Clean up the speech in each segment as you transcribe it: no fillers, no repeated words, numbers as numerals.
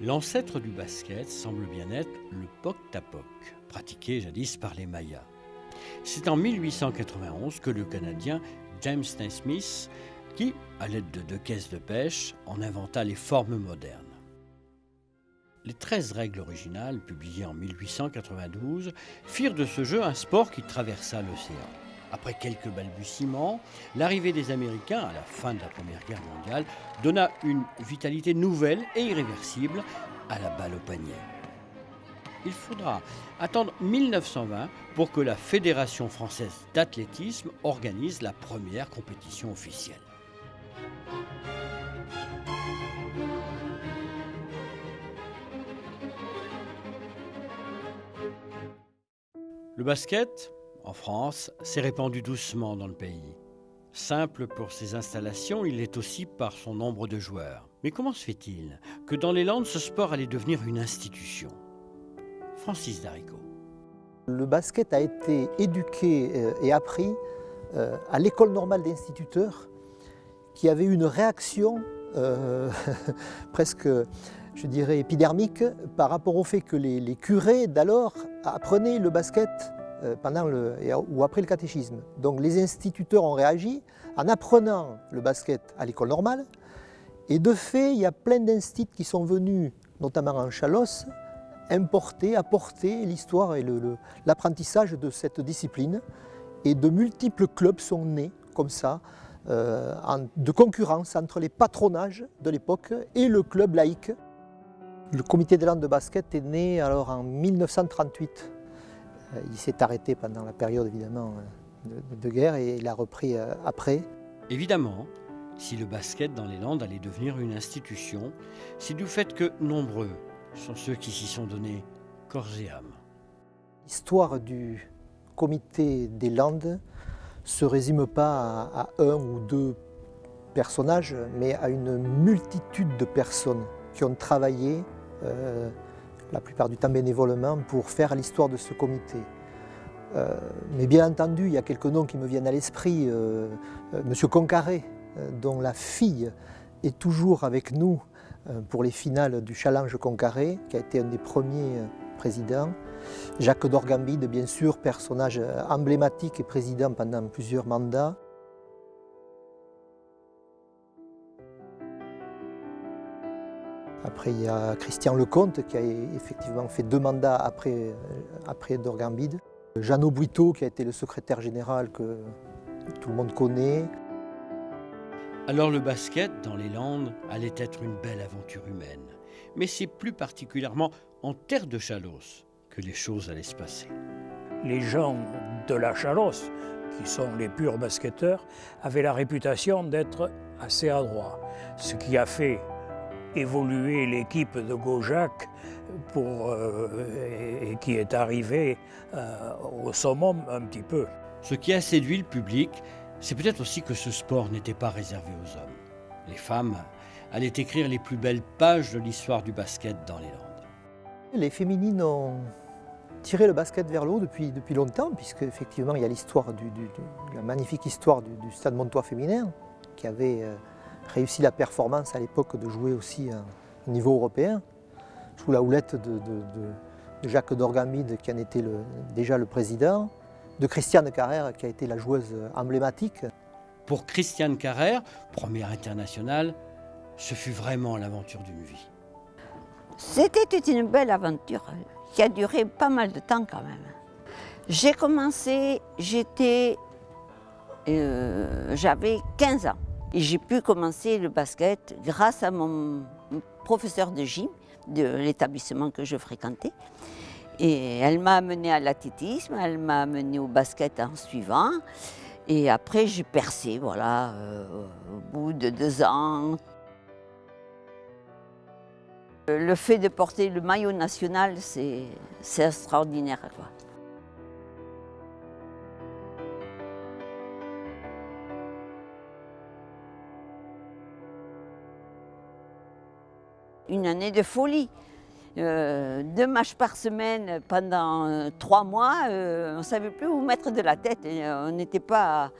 L'ancêtre du basket semble bien être le poc-tapoc, pratiqué jadis par les Mayas. C'est en 1891 que le Canadien James Naismith, qui, à l'aide de 2 caisses de pêche, en inventa les formes modernes. Les 13 règles originales, publiées en 1892, firent de ce jeu un sport qui traversa l'océan. Après quelques balbutiements, l'arrivée des Américains à la fin de la Première Guerre mondiale donna une vitalité nouvelle et irréversible à la balle au panier. Il faudra attendre 1920 pour que la Fédération française d'athlétisme organise la première compétition officielle. Le basket, en France, s'est répandu doucement dans le pays. Simple pour ses installations, il l'est aussi par son nombre de joueurs. Mais comment se fait-il que dans les Landes, ce sport allait devenir une institution ? Francis Darricot. Le basket a été éduqué et appris à l'école normale d'instituteurs qui avait une réaction presque, je dirais, épidermique par rapport au fait que les curés d'alors apprenaient le basket pendant ou après le catéchisme. Donc les instituteurs ont réagi en apprenant le basket à l'école normale. Et de fait, il y a plein d'instituts qui sont venus, notamment en Chalosse, apporter l'histoire et l'apprentissage de cette discipline. Et de multiples clubs sont nés comme ça, de concurrence entre les patronages de l'époque et le club laïque. Le comité des Landes de basket est né alors en 1938. Il s'est arrêté pendant la période évidemment de guerre et il a repris après. Évidemment, si le basket dans les Landes allait devenir une institution, c'est du fait que nombreux sont ceux qui s'y sont donnés corps et âme. L'histoire du comité des Landes ne se résume pas à un ou deux personnages, mais à une multitude de personnes qui ont travaillé la plupart du temps bénévolement, pour faire l'histoire de ce comité. Mais bien entendu, il y a quelques noms qui me viennent à l'esprit. Monsieur Concaré, dont la fille est toujours avec nous pour les finales du Challenge Concaré, qui a été un des premiers présidents. Jacques d'Orgambide, bien sûr, personnage emblématique et président pendant plusieurs mandats. Après, il y a Christian Lecomte qui a effectivement fait 2 mandats après d'Orgambide. Jeannot Bouiteau qui a été le secrétaire général que tout le monde connaît. Alors le basket dans les Landes allait être une belle aventure humaine. Mais c'est plus particulièrement en terre de Chalosse que les choses allaient se passer. Les gens de la Chalosse, qui sont les purs basketteurs, avaient la réputation d'être assez adroits. Ce qui a fait évoluer l'équipe de Gaujac et qui est arrivée au summum un petit peu. Ce qui a séduit le public, c'est peut-être aussi que ce sport n'était pas réservé aux hommes. Les femmes allaient écrire les plus belles pages de l'histoire du basket dans les Landes. Les féminines ont tiré le basket vers le haut depuis longtemps, puisque effectivement il y a l'histoire la magnifique histoire du Stade Montois féminin, qui avait réussi la performance à l'époque de jouer aussi au niveau européen, sous la houlette de Jacques d'Orgambide, qui en était déjà le président, de Christiane Carrère, qui a été la joueuse emblématique. Pour Christiane Carrère, première internationale, ce fut vraiment l'aventure d'une vie. C'était une belle aventure qui a duré pas mal de temps quand même. J'ai commencé, j'avais 15 ans. Et j'ai pu commencer le basket grâce à mon professeur de gym de l'établissement que je fréquentais. Et elle m'a amené à l'athlétisme, elle m'a amené au basket en suivant. Et après, j'ai percé, voilà, au bout de 2 ans. Le fait de porter le maillot national, c'est extraordinaire, quoi. Une année de folie. 2 matchs par semaine pendant 3 mois, on ne savait plus où mettre de la tête. On n'était pas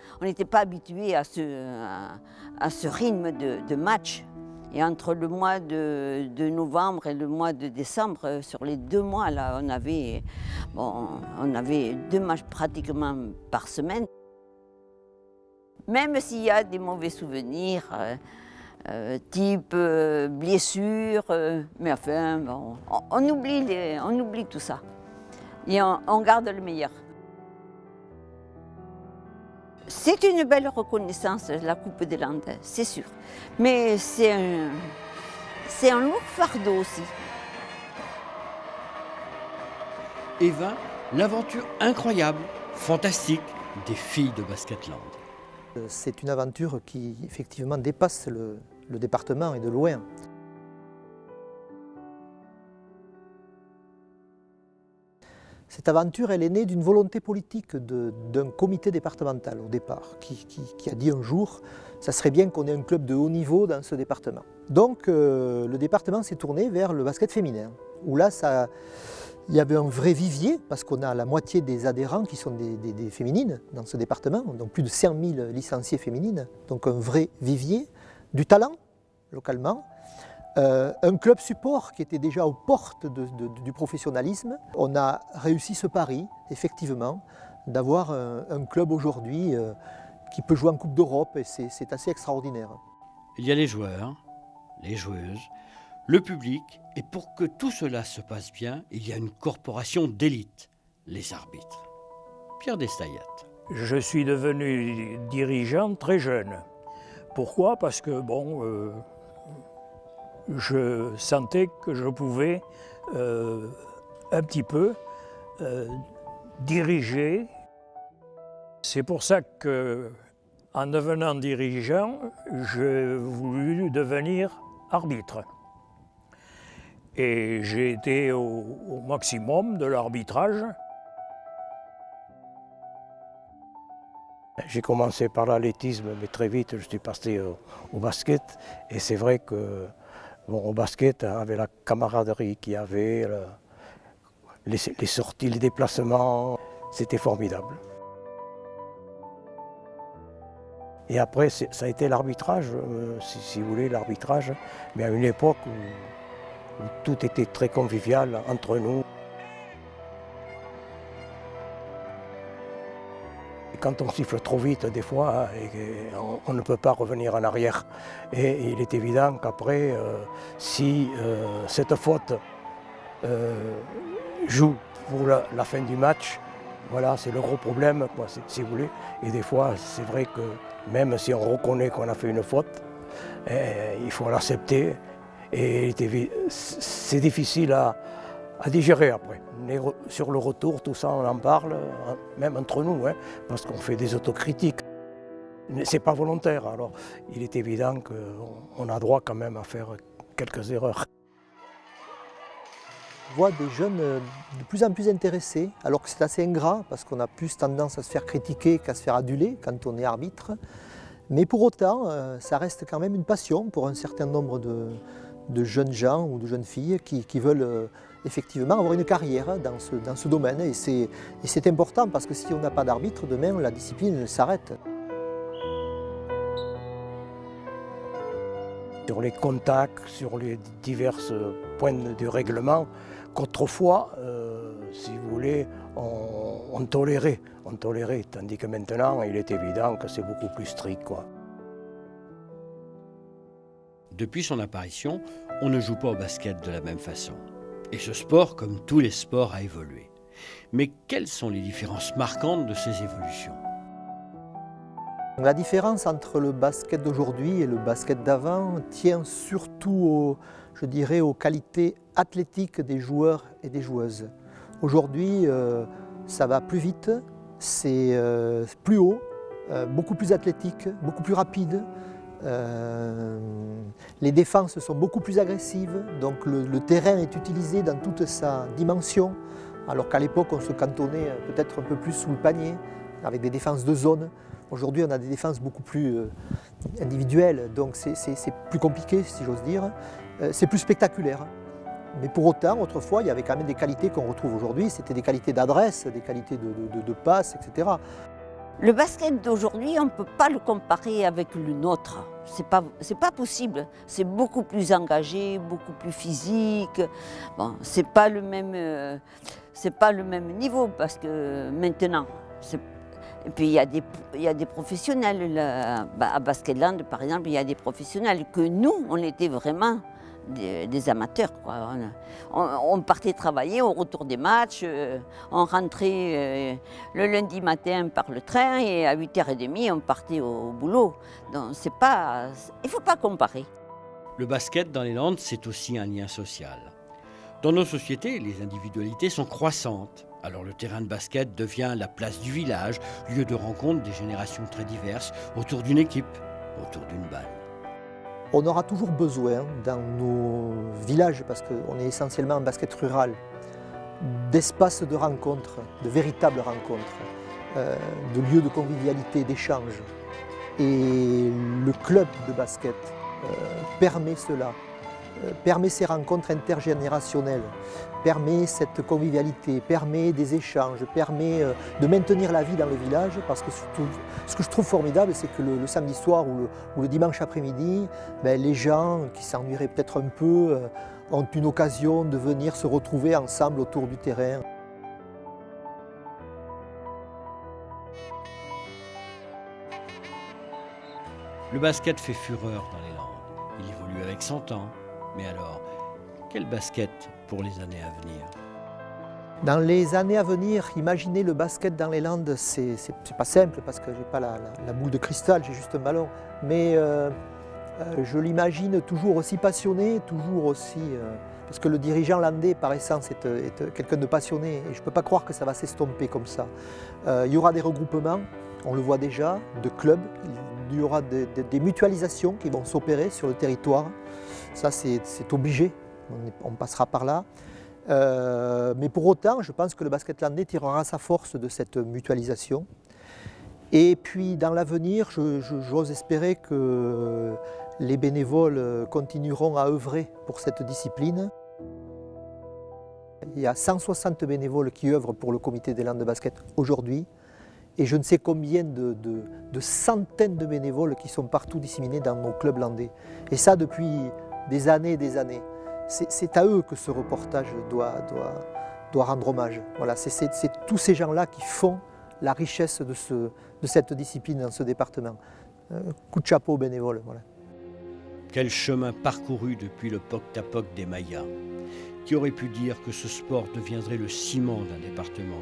habitué à ce rythme de match. Et entre le mois de novembre et le mois de décembre, sur les 2 mois, là, on avait 2 matchs pratiquement par semaine. Même s'il y a des mauvais souvenirs, type blessure, mais enfin, bon, on oublie tout ça. Et on garde le meilleur. C'est une belle reconnaissance, la Coupe des Landes, c'est sûr. Mais c'est un lourd fardeau aussi. Eva, l'aventure incroyable, fantastique des filles de Basketland. C'est une aventure qui effectivement dépasse le département et de loin. Cette aventure, elle est née d'une volonté politique d'un comité départemental au départ, qui a dit un jour « ça serait bien qu'on ait un club de haut niveau dans ce département ». Donc le département s'est tourné vers le basket féminin, où là, il y avait un vrai vivier, parce qu'on a la moitié des adhérents qui sont des féminines dans ce département, donc plus de 5000 licenciées féminines, donc un vrai vivier, du talent localement. Un club support qui était déjà aux portes du professionnalisme. On a réussi ce pari, effectivement, d'avoir un club aujourd'hui qui peut jouer en Coupe d'Europe, et c'est assez extraordinaire. Il y a les joueurs, les joueuses, le public, et pour que tout cela se passe bien, il y a une corporation d'élite, les arbitres. Pierre Destayat. Je suis devenu dirigeant très jeune. Pourquoi? Parce que, je sentais que je pouvais un petit peu diriger. C'est pour ça qu'en devenant dirigeant, j'ai voulu devenir arbitre. Et j'ai été au maximum de l'arbitrage. J'ai commencé par l'athlétisme, mais très vite je suis passé au basket. Et c'est vrai que au basket, avec la camaraderie qu'il y avait, les sorties, les déplacements, c'était formidable. Et après, ça a été l'arbitrage, si vous voulez, l'arbitrage, mais à une époque où tout était très convivial entre nous. Quand on siffle trop vite, des fois, on ne peut pas revenir en arrière. Et il est évident qu'après, si cette faute joue pour la fin du match, voilà, c'est le gros problème, quoi, si vous voulez. Et des fois, c'est vrai que même si on reconnaît qu'on a fait une faute, il faut l'accepter. Et c'est difficile à digérer après. Mais sur le retour, tout ça, on en parle, même entre nous, parce qu'on fait des autocritiques. C'est pas volontaire, alors il est évident qu'on a droit quand même à faire quelques erreurs. On voit des jeunes de plus en plus intéressés, alors que c'est assez ingrat, parce qu'on a plus tendance à se faire critiquer qu'à se faire aduler quand on est arbitre. Mais pour autant, ça reste quand même une passion pour un certain nombre de jeunes gens ou de jeunes filles qui veulent effectivement avoir une carrière dans ce domaine. Et c'est important, parce que si on n'a pas d'arbitre, demain la discipline s'arrête. Sur les contacts, sur les divers points de règlement, qu'autrefois, si vous voulez, on tolérait, tandis que maintenant, il est évident que c'est beaucoup plus strict, quoi. Depuis son apparition, on ne joue pas au basket de la même façon. Et ce sport, comme tous les sports, a évolué. Mais quelles sont les différences marquantes de ces évolutions ? La différence entre le basket d'aujourd'hui et le basket d'avant tient surtout, je dirais, aux qualités athlétiques des joueurs et des joueuses. Aujourd'hui, ça va plus vite, c'est plus haut, beaucoup plus athlétique, beaucoup plus rapide. Les défenses sont beaucoup plus agressives, donc le terrain est utilisé dans toute sa dimension, alors qu'à l'époque on se cantonnait peut-être un peu plus sous le panier, avec des défenses de zone. Aujourd'hui on a des défenses beaucoup plus individuelles, donc c'est plus compliqué si j'ose dire, c'est plus spectaculaire. Mais pour autant, autrefois, il y avait quand même des qualités qu'on retrouve aujourd'hui, c'était des qualités d'adresse, des qualités de passe, etc. Le basket d'aujourd'hui, on ne peut pas le comparer avec le nôtre. C'est pas possible. C'est beaucoup plus engagé, beaucoup plus physique. Bon, c'est pas le même niveau parce que maintenant. Et puis il y a des professionnels là, à Basketland par exemple, il y a des professionnels que nous, on était vraiment des amateurs, quoi. On partait travailler au retour des matchs, on rentrait le lundi matin par le train et à 8h30 on partait au boulot. Donc il ne faut pas comparer. Le basket dans les Landes, c'est aussi un lien social. Dans nos sociétés, les individualités sont croissantes. Alors le terrain de basket devient la place du village, lieu de rencontre des générations très diverses autour d'une équipe, autour d'une balle. On aura toujours besoin dans nos villages, parce qu'on est essentiellement un basket rural, d'espaces de rencontres, de véritables rencontres, de lieux de convivialité, d'échange. Et le club de basket permet cela, permet ces rencontres intergénérationnelles, permet cette convivialité, permet des échanges, permet de maintenir la vie dans le village, parce que surtout, ce que je trouve formidable, c'est que le samedi soir ou le dimanche après-midi, les gens qui s'ennuieraient peut-être un peu ont une occasion de venir se retrouver ensemble autour du terrain. Le basket fait fureur dans les Landes. Il évolue avec son temps. Mais alors, quel basket pour les années à venir? Dans les années à venir, imaginer le basket dans les Landes, c'est pas simple parce que je n'ai pas la boule de cristal, j'ai juste un ballon. Mais je l'imagine toujours aussi passionné, toujours aussi... parce que le dirigeant landais, par essence, est quelqu'un de passionné et je ne peux pas croire que ça va s'estomper comme ça. Il y aura des regroupements, on le voit déjà, de clubs. Il y aura des mutualisations qui vont s'opérer sur le territoire. Ça, c'est obligé, on passera par là. Mais pour autant, je pense que le basket landais tirera sa force de cette mutualisation. Et puis, dans l'avenir, j'ose espérer que les bénévoles continueront à œuvrer pour cette discipline. Il y a 160 bénévoles qui œuvrent pour le comité des Landes de basket aujourd'hui. Et je ne sais combien de centaines de bénévoles qui sont partout disséminés dans nos clubs landais. Et ça depuis des années et des années. C'est à eux que ce reportage doit rendre hommage. Voilà, c'est tous ces gens-là qui font la richesse de cette discipline dans ce département. Coup de chapeau aux bénévoles. Voilà. Quel chemin parcouru depuis le POC-TAPOC des Mayas. Qui aurait pu dire que ce sport deviendrait le ciment d'un département,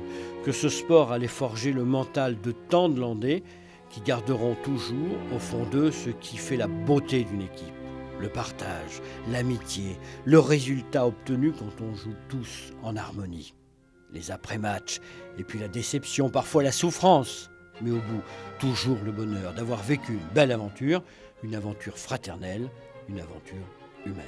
que ce sport allait forger le mental de tant de Landais qui garderont toujours au fond d'eux ce qui fait la beauté d'une équipe, le partage, l'amitié, le résultat obtenu quand on joue tous en harmonie. Les après-matchs, et puis la déception, parfois la souffrance, mais au bout, toujours le bonheur d'avoir vécu une belle aventure, une aventure fraternelle, une aventure humaine.